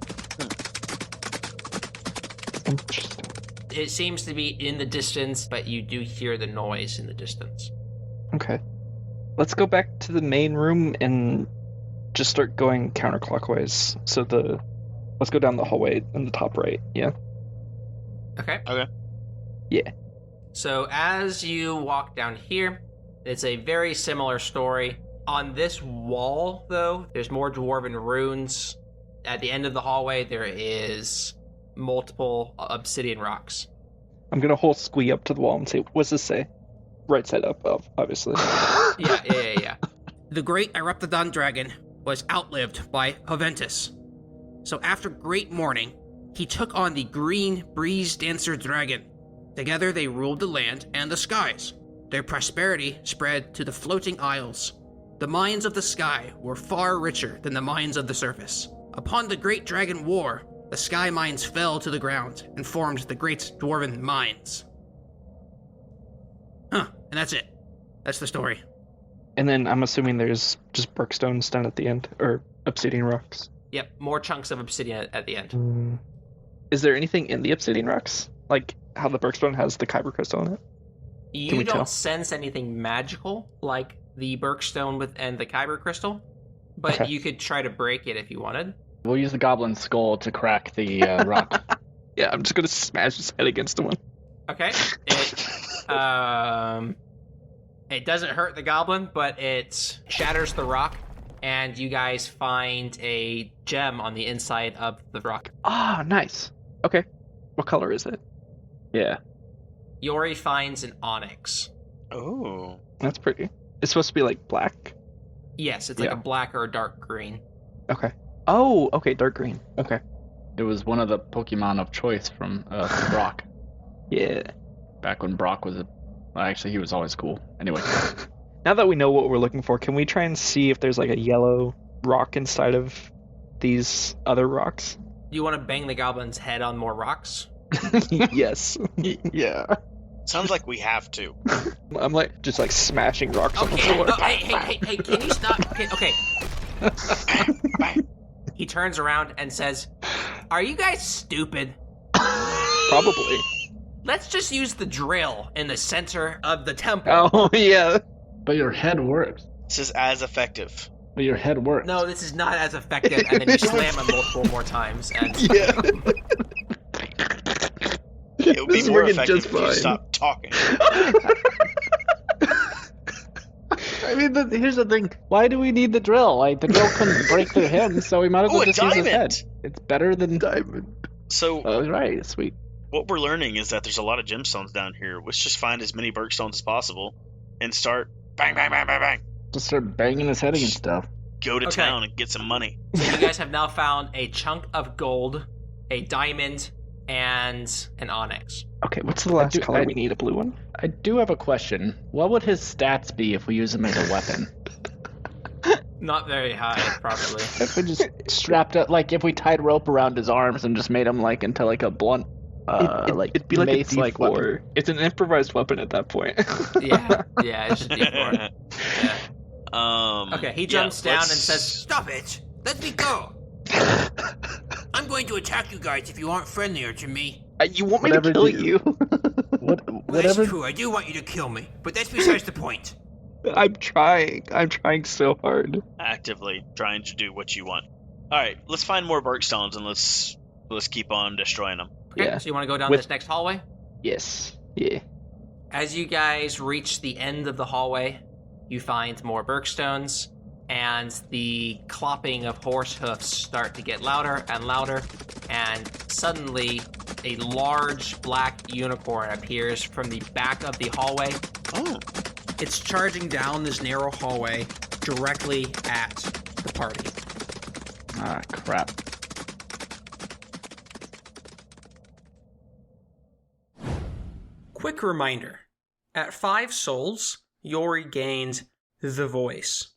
C: Interesting.
A: It seems to be in the distance, but you do hear the noise in the distance.
C: Okay. Let's go back to the main room and just start going counterclockwise. So let's go down the hallway in the top right. Yeah.
A: Okay.
B: Okay.
C: Yeah.
A: So as you walk down here, it's a very similar story. On this wall, though, there's more dwarven runes. At the end of the hallway, there is multiple obsidian rocks.
C: I'm gonna hold Squee up to the wall and say, "What's this say?" Right side up, obviously.
A: Yeah.
E: The great Eruptodon dragon was outlived by Hoventus. So after great mourning, he took on the green breeze dancer dragon. Together they ruled the land and the skies. Their prosperity spread to the floating isles. The mines of the sky were far richer than the mines of the surface. Upon the great dragon war, the sky mines fell to the ground and formed the great dwarven mines. And that's it. That's the story.
C: And then I'm assuming there's just bergstones down at the end, or obsidian rocks.
A: Yep, more chunks of obsidian at the end.
C: Is there anything in the obsidian rocks? Like how the bergstone has the kyber crystal in it?
A: You
C: we
A: don't
C: tell?
A: sense anything magical like the bergstone and the kyber crystal, but
C: Okay.
A: you could try to break it if you wanted.
D: We'll use the goblin skull to crack the rock.
C: Yeah, I'm just gonna smash his head against the one.
A: Okay. It doesn't hurt the goblin, but it shatters the rock, and you guys find a gem on the inside of the rock.
C: Ah, nice. Okay. What color is it?
D: Yeah.
A: Yori finds an onyx.
B: Oh.
C: That's pretty. It's supposed to be like black.
A: Yes, it's like
C: Yeah.
A: a black or a dark green.
C: Okay. Oh, okay, dark green. Okay.
D: It was one of the Pokemon of choice from Brock.
C: Yeah.
D: Back when Brock was actually, he was always cool. Anyway.
C: Now that we know what we're looking for, can we try and see if there's like a yellow rock inside of these other rocks?
A: Do you want to bang the goblin's head on more rocks?
C: Yes. Yeah.
B: Sounds like we have to.
C: I'm like just like smashing rocks on the
A: Okay,
C: floor.
A: hey, can you stop? Okay. He turns around and says, "Are you guys stupid?
C: Probably.
A: Let's just use the drill in the center of the temple."
C: Oh yeah.
D: But your head works.
B: This is as effective.
D: But your head works.
A: No, this is not as effective. And then you slam him multiple more times. And
C: Yeah.
B: It would be
C: This is
B: more
C: working
B: effective
C: just
B: if you
C: fine.
B: stopped talking.
D: I mean, here's the thing. Why do we need the drill? Like, the drill couldn't break their head, so we might as well
B: Ooh, a
D: just use his head.
B: diamond!
D: It's better than...
C: Diamond.
B: So
D: Oh, right. Sweet.
B: what we're learning is that there's a lot of gemstones down here. Let's just find as many bergstones as possible and start bang, bang, bang, bang, bang.
D: Just start banging his head against stuff.
B: Go to
A: Okay.
B: town and get some money.
A: so you guys have now found a chunk of gold, a diamond, and an onyx.
C: Okay, what's the last color
D: I-
C: we need? A blue one?
D: I do have a question. What would his stats be if we use him as a weapon?
A: Not very high, probably.
D: If we just strapped up, like, if we tied rope around his arms and just made him, like, into, like, a blunt,
C: It'd be like a
D: mace-like weapon.
C: D4. It's an improvised weapon at that point.
A: Yeah, it's just D4. Yeah. Okay, he jumps down and says,
E: Stop it! Let me go! I'm going to attack you guys if you aren't friendlier to me.
C: You want me
D: Whatever
C: to kill
D: you-
C: you?
E: Well,
D: Whatever.
E: that's true, I do want you to kill me, but that's besides the point.
C: I'm trying. I'm trying so hard.
B: actively trying to do what you want. All right, let's find more bergstones and let's keep on destroying them.
A: Okay,
C: Yeah.
A: so you want to go down
C: With-
A: this next hallway?
C: Yes. Yeah.
A: As you guys reach the end of the hallway, you find more bergstones, and the clopping of horse hoofs start to get louder and louder, and suddenly a large black unicorn appears from the back of the hallway.
B: Oh,
E: It's charging down this narrow hallway directly at the party.
D: Ah, crap.
E: Quick reminder. At 5 souls, Yori gained the voice.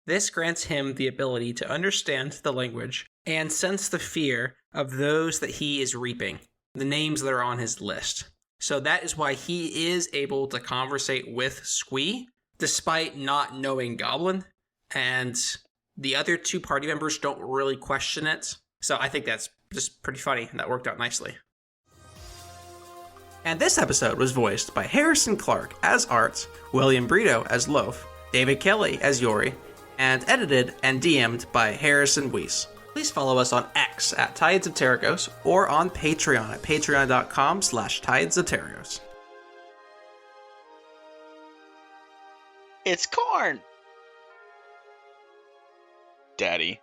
E: This grants him the ability to understand the language and sense the fear of those that he is reaping, the names that are on his list. So that is why he is able to conversate with Squee, despite not knowing Goblin, and the other 2 party members don't really question it. So I think that's just pretty funny, and that worked out nicely. And this episode was voiced by Harrison Clark as Art, William Brito as Loaf, David Kelly as Yori,
A: and edited and DM'd by Harrison Weiss. Please follow us on X at Tides of Terragos or on Patreon at patreon.com/Tides of Terragos.
B: It's corn! Daddy.